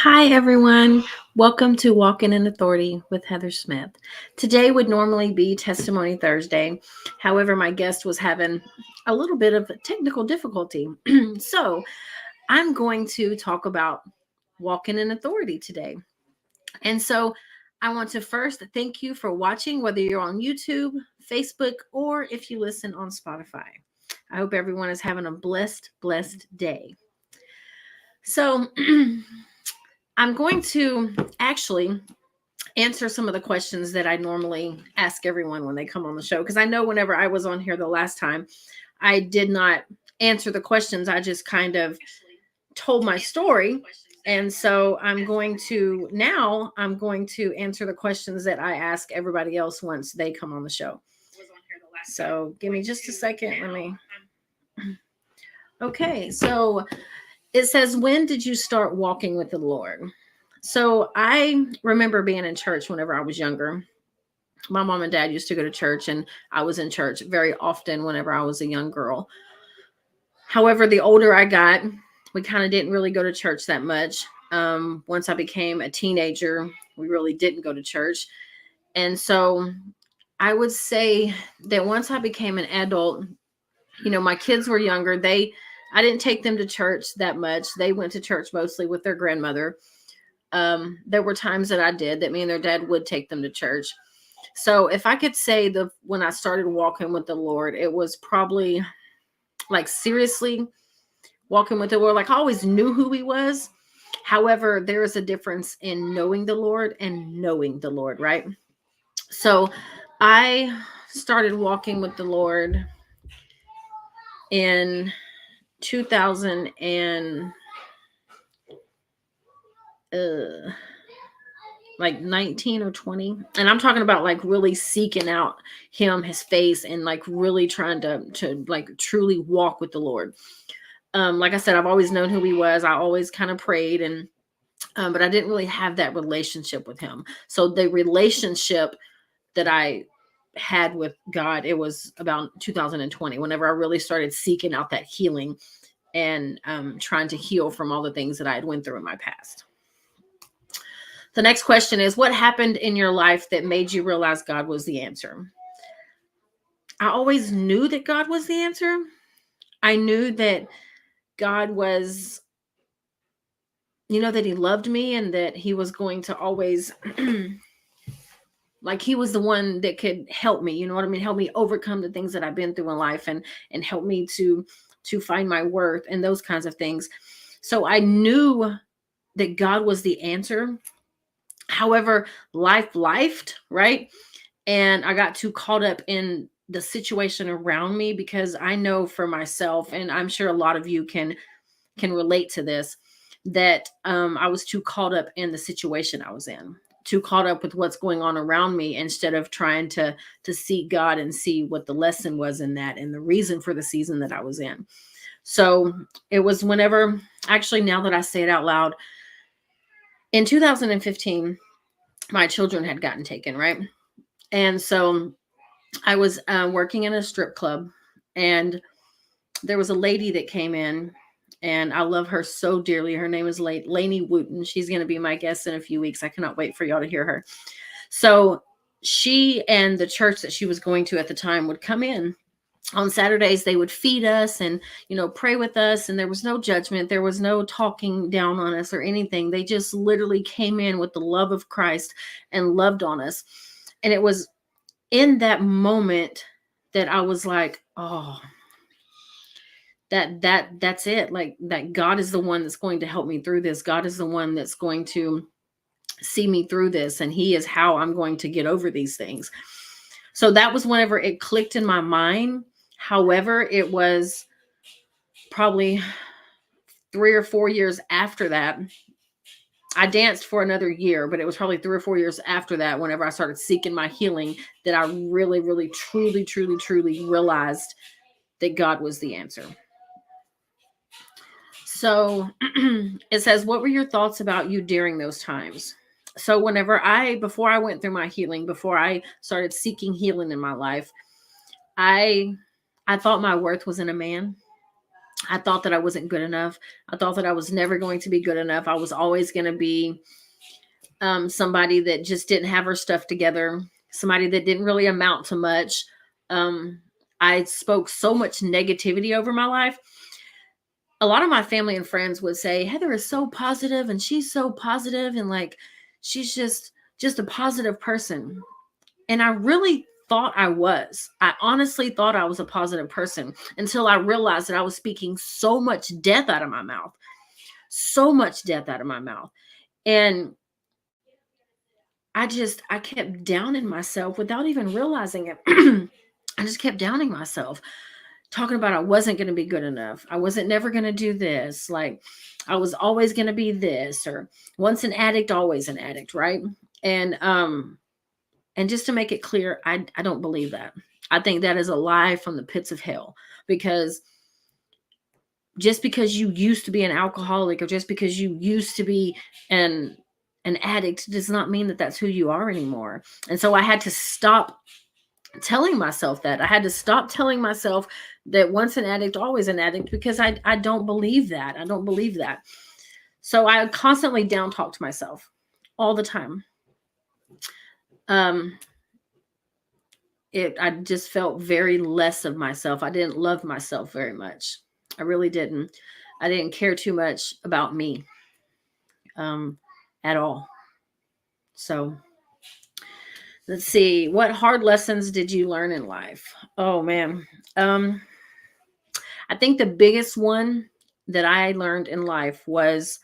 Hi, everyone. Welcome to Walking in Authority with Heather Smith. Today would normally be Testimony Thursday. However, my guest was having a little bit of technical difficulty. So I'm going to talk about walking in authority today. And so I want to first thank you for watching, whether you're on YouTube, Facebook, or if you listen on Spotify. I hope everyone is having a blessed day. So, I'm going to actually answer some of the questions that I normally ask everyone when they come on the show. Because I know whenever I was on here the last time, I did not answer the questions. I just kind of told my story. And so I'm going to answer the questions that I ask everybody else once they come on the show. So give me just a second. Okay. So it says, when did you start walking with the Lord? So I remember being in church whenever I was younger. My mom and dad used to go to church, and I was in church very often whenever I was a young girl. However, the older I got, we kind of didn't really go to church that much. Once I became a teenager, we really didn't go to church. And so I would say that once I became an adult, my kids were younger. I didn't take them to church that much. They went to church mostly with their grandmother. There were times that I did that me and their dad would take them to church. So if I could say when I started walking with the Lord, it was probably like seriously walking with the Lord. Like I always knew who he was. However, there is a difference in knowing the Lord and knowing the Lord, right? So I started walking with the Lord in 2000 and like 19 or 20, and I'm talking about like really seeking out his face, and like really trying to like truly walk with the Lord. Like I said, I've always known who he was. I always kind of prayed, and but I didn't really have that relationship with him. So the relationship that I had with God, it was about 2020 whenever I really started seeking out that healing and trying to heal from all the things that I had went through in my past. The next question is, what happened in your life that made you realize God was the answer? I always knew that God was the answer. I knew that God was, that he loved me and that he was going to always, like he was the one that could help me, you know what I mean? Help me overcome the things that I've been through in life, and help me to find my worth and those kinds of things. So I knew that God was the answer. However, life lifed, right? And I got too caught up in the situation around me, because I know for myself, and I'm sure a lot of you can relate to this, that I was too caught up in the situation I was in, too caught up with what's going on around me, instead of trying to seek God and see what the lesson was in that and the reason for the season that I was in. So it was whenever, actually, now that I say it out loud, in 2015, my children had gotten taken, right? And so I was working in a strip club, and there was a lady that came in, and I love her so dearly. Her name is Lainey Wooten. She's going to be my guest in a few weeks. I cannot wait for y'all to hear her. So she and the church that she was going to at the time would come in on Saturdays. They would feed us and, pray with us. And there was no judgment. There was no talking down on us or anything. They just literally came in with the love of Christ and loved on us. And it was in that moment that I was like, oh, that's it. Like, that God is the one that's going to help me through this. God is the one that's going to see me through this, and he is how I'm going to get over these things. So that was whenever it clicked in my mind. However, it was probably 3 or 4 years after that. I danced for another year, but it was probably 3 or 4 years after that, whenever I started seeking my healing, that I really, really, truly realized that God was the answer. So it says, what were your thoughts about you during those times? So before I went through my healing, before I started seeking healing in my life, I thought my worth was in a man. I thought that I wasn't good enough. I thought that I was never going to be good enough. I was always going to be somebody that just didn't have her stuff together, somebody that didn't really amount to much. Um, I spoke so much negativity over my life. A lot of my family and friends would say Heather is so positive and she's so positive and like she's just a positive person. And I really thought I was. I honestly thought I was a positive person until I realized that I was speaking so much death out of my mouth. So much death out of my mouth. And I kept downing myself without even realizing it. I just kept downing myself, talking about I wasn't going to be good enough. I wasn't never going to do this. Like I was always going to be this, or once an addict, always an addict, right? And and just to make it clear, I don't believe that. I think that is a lie from the pits of hell, because just because you used to be an alcoholic or just because you used to be an an addict does not mean that that's who you are anymore. And so I had to stop telling myself that. I had to stop telling myself that once an addict, always an addict, because I don't believe that. I don't believe that. So I constantly down talked myself all the time. Um, I just felt very less of myself. I didn't love myself very much. I really didn't. I didn't care too much about me um, at all. So let's see. What hard lessons did you learn in life? Oh man. Um, I think the biggest one that I learned in life was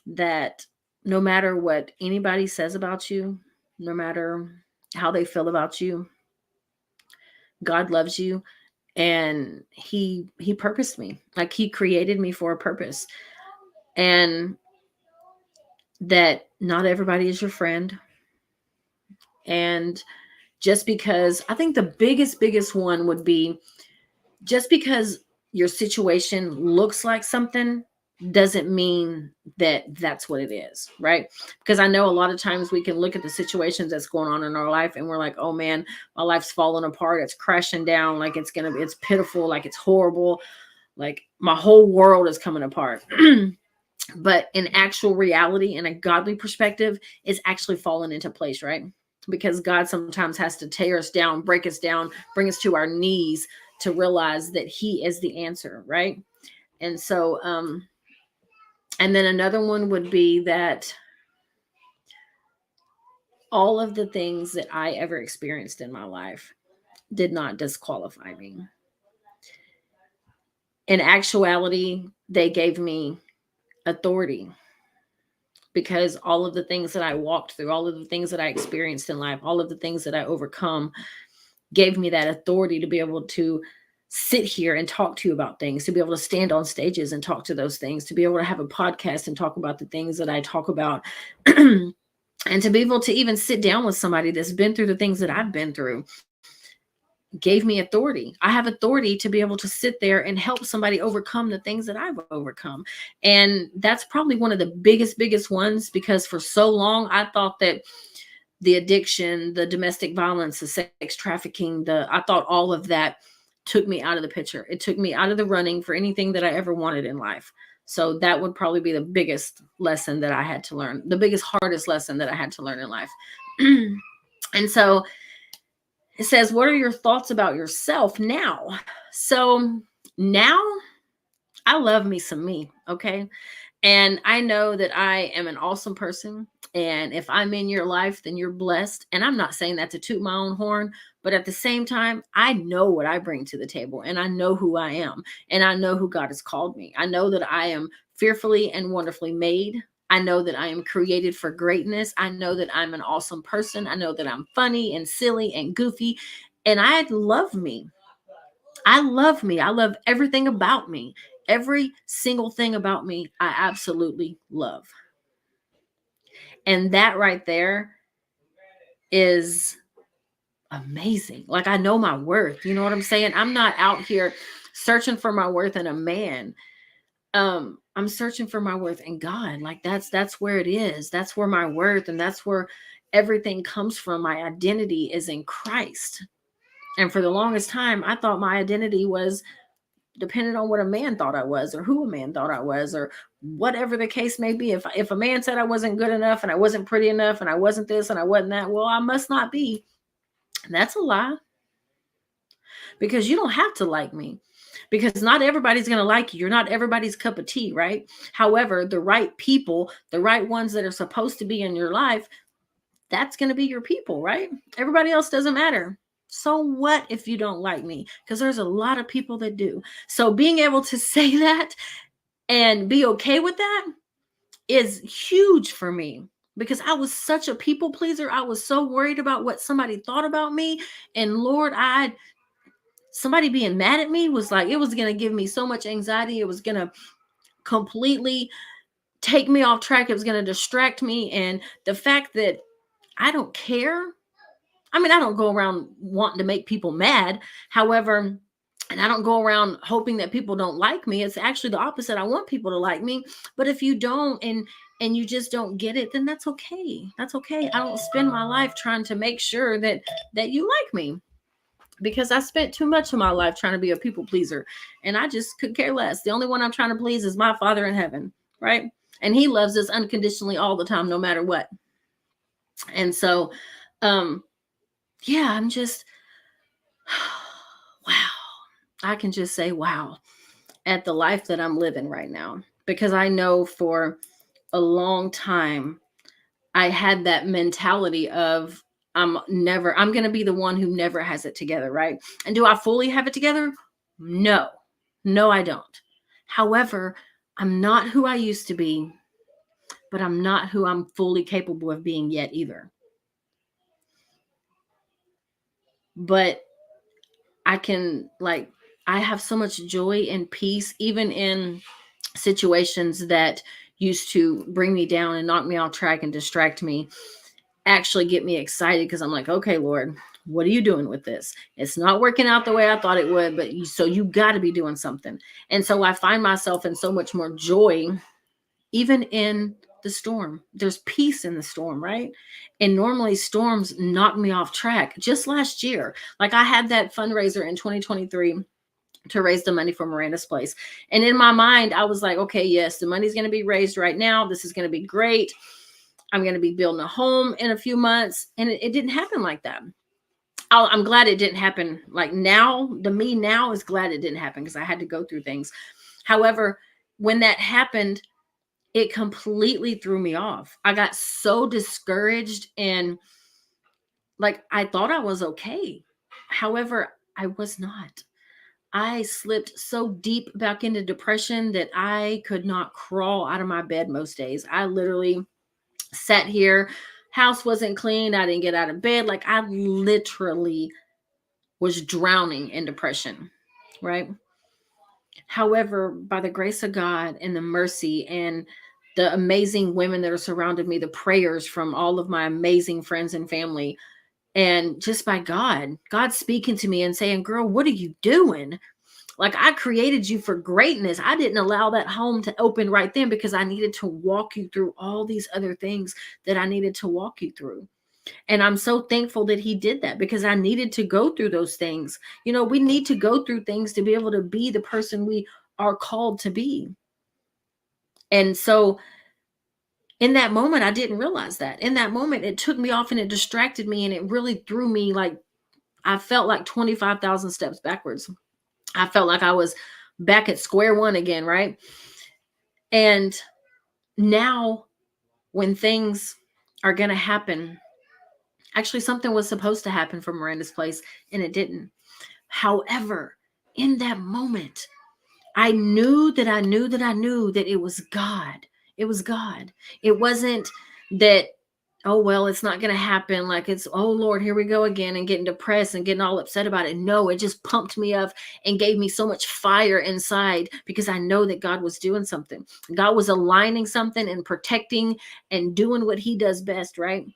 that no matter what anybody says about you, no matter how they feel about you, God loves you, and he purposed me. Like he created me for a purpose. And that not everybody is your friend. And just because, I think the biggest one would be, just because your situation looks like something doesn't mean that that's what it is, right? Because I know a lot of times we can look at the situations that's going on in our life and we're like, oh man, my life's falling apart, it's crashing down, like it's pitiful, like it's horrible, like my whole world is coming apart. But in actual reality, in a godly perspective, it's actually falling into place, right? Because God sometimes has to tear us down, break us down, bring us to our knees to realize that he is the answer, right? And so and then another one would be that all of the things that I ever experienced in my life did not disqualify me. In actuality, they gave me authority, because all of the things that I walked through, all of the things that I experienced in life, all of the things that I overcome gave me that authority to be able to sit here and talk to you about things, to be able to stand on stages and talk to those things, to be able to have a podcast and talk about the things that I talk about. And to be able to even sit down with somebody that's been through the things that I've been through gave me authority. I have authority to be able to sit there and help somebody overcome the things that I've overcome. And that's probably one of the biggest ones, because for so long I thought that the addiction, the domestic violence, the sex trafficking, I thought all of that took me out of the picture. It took me out of the running for anything that I ever wanted in life. So that would probably be the biggest lesson that I had to learn, the biggest, hardest lesson that I had to learn in life. And so it says, what are your thoughts about yourself now? So now I love me some me. Okay. And I know that I am an awesome person. And if I'm in your life, then you're blessed. And I'm not saying that to toot my own horn, but at the same time, I know what I bring to the table and I know who I am and I know who God has called me. I know that I am fearfully and wonderfully made. I know that I am created for greatness. I know that I'm an awesome person. I know that I'm funny and silly and goofy. And I love me. I love me. I love everything about me. Every single thing about me, I absolutely love. And that right there is amazing. Like I know my worth. You know what I'm saying? I'm not out here searching for my worth in a man. I'm searching for my worth in God. Like that's where it is. That's where my worth and that's where everything comes from. My identity is in Christ. And for the longest time, I thought my identity was depending on what a man thought I was, or who a man thought I was, or whatever the case may be. If a man said I wasn't good enough and I wasn't pretty enough and I wasn't this and I wasn't that, well, I must not be. That's a lie, because you don't have to like me, because not everybody's going to like you. You're not everybody's cup of tea, right? However, the right people, the right ones that are supposed to be in your life, that's going to be your people, right? Everybody else doesn't matter. So what if you don't like me? Because there's a lot of people that do. So being able to say that and be okay with that is huge for me, because I was such a people pleaser. I was so worried about what somebody thought about me. And Lord, somebody being mad at me was like, it was going to give me so much anxiety. It was going to completely take me off track. It was going to distract me. And the fact that I don't care. I mean, I don't go around wanting to make people mad. However, and I don't go around hoping that people don't like me. It's actually the opposite. I want people to like me. But if you don't, and you just don't get it, then that's okay. That's okay. I don't spend my life trying to make sure that you like me, because I spent too much of my life trying to be a people pleaser, and I just could care less. The only one I'm trying to please is my Father in heaven, right? And he loves us unconditionally all the time, no matter what. And so, yeah, I'm just, wow. I can just say, wow, at the life that I'm living right now, because I know for a long time, I had that mentality of, I'm going to be the one who never has it together, right? And do I fully have it together? No, no, I don't. However, I'm not who I used to be, but I'm not who I'm fully capable of being yet either. But I have so much joy and peace, even in situations that used to bring me down and knock me off track and distract me, actually get me excited, because I'm like, okay, Lord, what are you doing with this? It's not working out the way I thought it would, but so you got to be doing something. And so I find myself in so much more joy, even in the storm. There's peace in the storm, right? And normally storms knock me off track. Just last year, like I had that fundraiser in 2023 to raise the money for Miranda's place. And in my mind, I was like, okay, yes, the money's going to be raised right now. This is going to be great. I'm going to be building a home in a few months. And it didn't happen like that. I'm glad it didn't happen like now. The me now is glad it didn't happen, because I had to go through things. However, when that happened, it completely threw me off. I got so discouraged, and like I thought I was okay. However, I was not. I slipped so deep back into depression that I could not crawl out of my bed most days. I literally sat here, house wasn't clean, I didn't get out of bed. Like I literally was drowning in depression, right? However, by the grace of God and the mercy and the amazing women that are surrounding me, the prayers from all of my amazing friends and family, and just by God speaking to me and saying, girl, what are you doing? Like I created you for greatness. I didn't allow that home to open right then, because I needed to walk you through all these other things that I needed to walk you through. And I'm so thankful that he did that, because I needed to go through those things. You know, we need to go through things to be able to be the person we are called to be. And so in that moment, I didn't realize that. In that moment, it took me off and it distracted me, and it really threw me, like I felt like 25,000 steps backwards. I felt like I was back at square one again, right? And now when things are going to happen, actually something was supposed to happen for Miranda's place and it didn't. However, in that moment, I knew that I knew that I knew that it was God. It was God. It wasn't that, oh, well, it's not going to happen. Like it's, oh, Lord, here we go again, and getting depressed and getting all upset about it. No, it just pumped me up and gave me so much fire inside, because I know that God was doing something. God was aligning something and protecting and doing what he does best, right?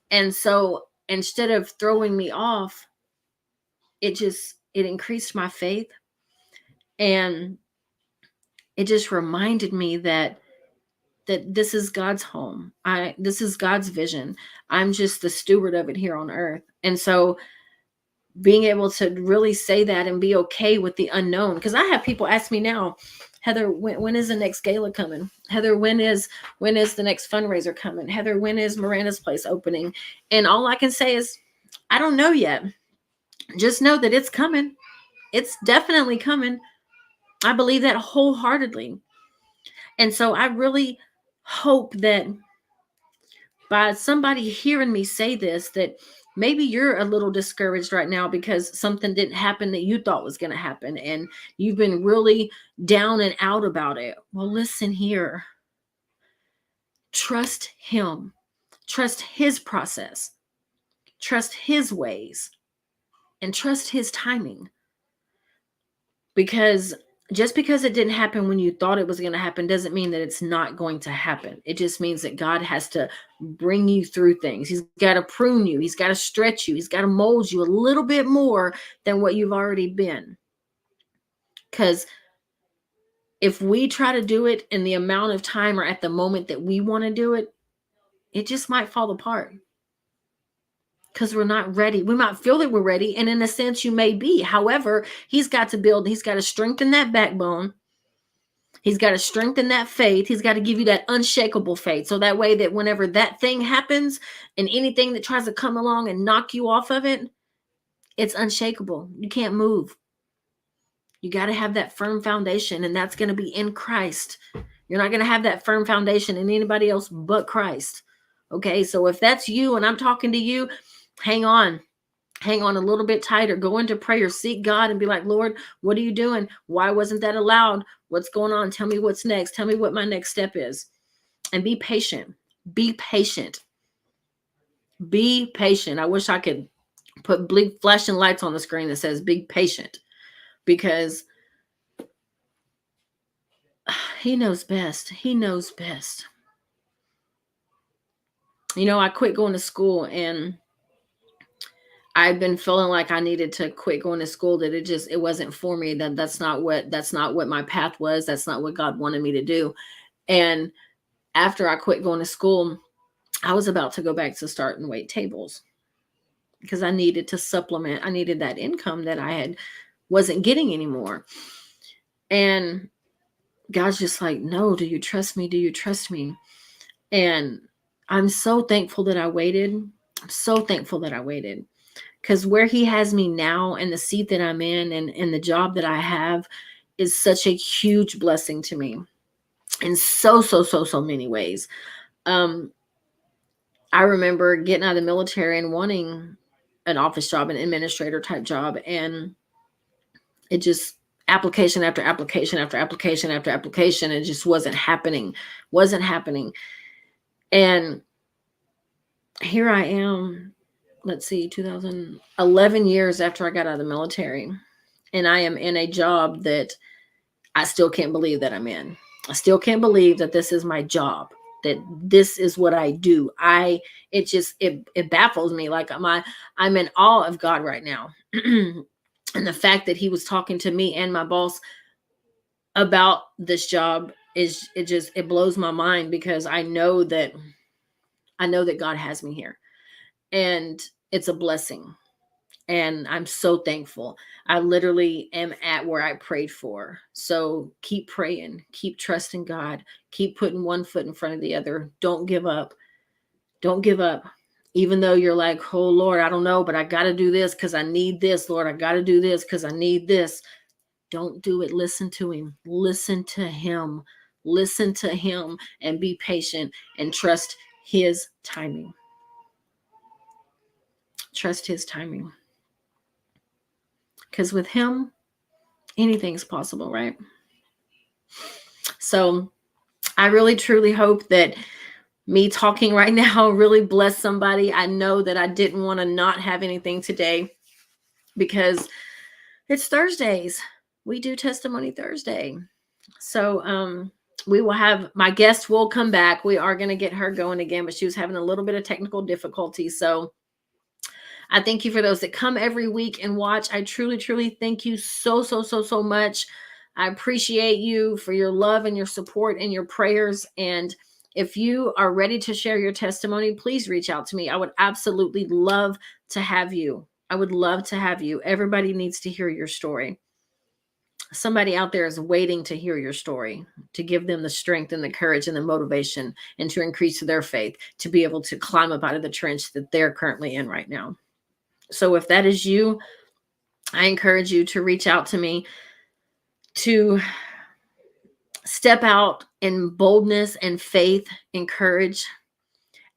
And so instead of throwing me off, it increased my faith. And it just reminded me that this is God's home. This is God's vision. I'm just the steward of it here on earth. And so being able to really say that and be okay with the unknown. Because I have people ask me now, Heather, when is the next gala coming? Heather, when is the next fundraiser coming? Heather, when is Miranda's place opening? And all I can say is, I don't know yet. Just know that it's coming. It's definitely coming. I believe that wholeheartedly. And so I really hope that by somebody hearing me say this, that maybe you're a little discouraged right now because something didn't happen that you thought was going to happen, and you've been really down and out about it. Well, listen here. Trust him. Trust his process. Trust his ways, and trust his timing. Because just because it didn't happen when you thought it was going to happen doesn't mean that it's not going to happen. It just means that God has to bring you through things. He's got to prune you. He's got to stretch you. He's got to mold you a little bit more than what you've already been. Because if we try to do it in the amount of time or at the moment that we want to do it, it just might fall apart. Because we're not ready. We might feel that we're ready, and in a sense you may be. However, he's got to strengthen that backbone. He's got to strengthen that faith. He's got to give you that unshakable faith. So that way that whenever that thing happens and anything that tries to come along and knock you off of it, it's unshakable. You can't move. You got to have that firm foundation, and that's going to be in Christ. You're not going to have that firm foundation in anybody else but Christ. Okay, so if that's you and I'm talking to you, hang on. Hang on a little bit tighter. Go into prayer. Seek God and be like, Lord, what are you doing? Why wasn't that allowed? What's going on? Tell me what's next. Tell me what my next step is. And be patient. Be patient. Be patient. I wish I could put big flashing lights on the screen that says be patient, because he knows best. He knows best. You know, I quit going to school, and I've been feeling like I needed to quit going to school, that it wasn't for me. That's not what my path was. That's not what God wanted me to do. And after I quit going to school, I was about to go back to start and wait tables, because I needed to supplement. I needed that income that wasn't getting anymore. And God's just like, no, do you trust me? Do you trust me? And I'm so thankful that I waited. I'm so thankful that I waited. Because where he has me now, and the seat that I'm in, and the job that I have, is such a huge blessing to me in so many ways. I remember getting out of the military and wanting an office job, an administrator type job, and it just, application after application after application after application, it just wasn't happening. And here I am, let's see, 2011 years after I got out of the military, and I am in a job that I still can't believe that I'm in. I still can't believe that this is my job, that this is what I do. It baffles me. Like I'm in awe of God right now. And the fact that he was talking to me and my boss about this job it blows my mind, because I know that God has me here, and it's a blessing. And I'm so thankful. I literally am at where I prayed for. So keep praying, keep trusting God, keep putting one foot in front of the other. Don't give up. Don't give up. Even though you're like, oh Lord, I don't know, but I got to do this because I need this. Lord, I got to do this because I need this. Don't do it. Listen to him. Listen to him. Listen to him, and be patient and trust his timing. Trust his timing. Because with him, anything's possible, right? So I really, truly hope that me talking right now really blessed somebody. I know that I didn't want to not have anything today, because it's Thursdays. We do Testimony Thursday. So we will have, my guest will come back. We are going to get her going again, but she was having a little bit of technical difficulty. So I thank you for those that come every week and watch. I truly, truly thank you so much. I appreciate you for your love and your support and your prayers. And if you are ready to share your testimony, please reach out to me. I would absolutely love to have you. I would love to have you. Everybody needs to hear your story. Somebody out there is waiting to hear your story, to give them the strength and the courage and the motivation, and to increase their faith to be able to climb up out of the trench that they're currently in right now. So if that is you, I encourage you to reach out to me, to step out in boldness and faith and courage,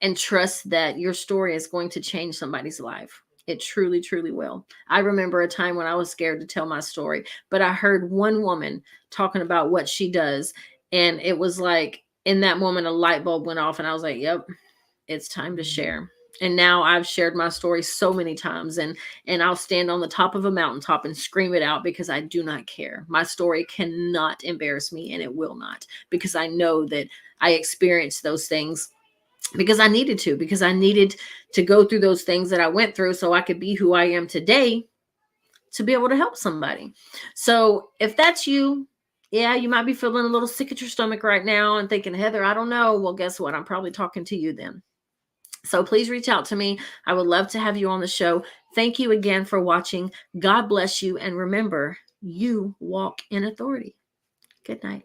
and trust that your story is going to change somebody's life. It truly, truly will. I remember a time when I was scared to tell my story, but I heard one woman talking about what she does. And it was like in that moment, a light bulb went off, and I was like, yep, it's time to share. And now I've shared my story so many times, and I'll stand on the top of a mountaintop and scream it out because I do not care. My story cannot embarrass me, and it will not, because I know that I experienced those things because I needed to, because I needed to go through those things that I went through so I could be who I am today, to be able to help somebody. So if that's you, yeah, you might be feeling a little sick at your stomach right now and thinking, Heather, I don't know. Well, guess what? I'm probably talking to you then. So please reach out to me. I would love to have you on the show. Thank you again for watching. God bless you. And remember, you walk in authority. Good night.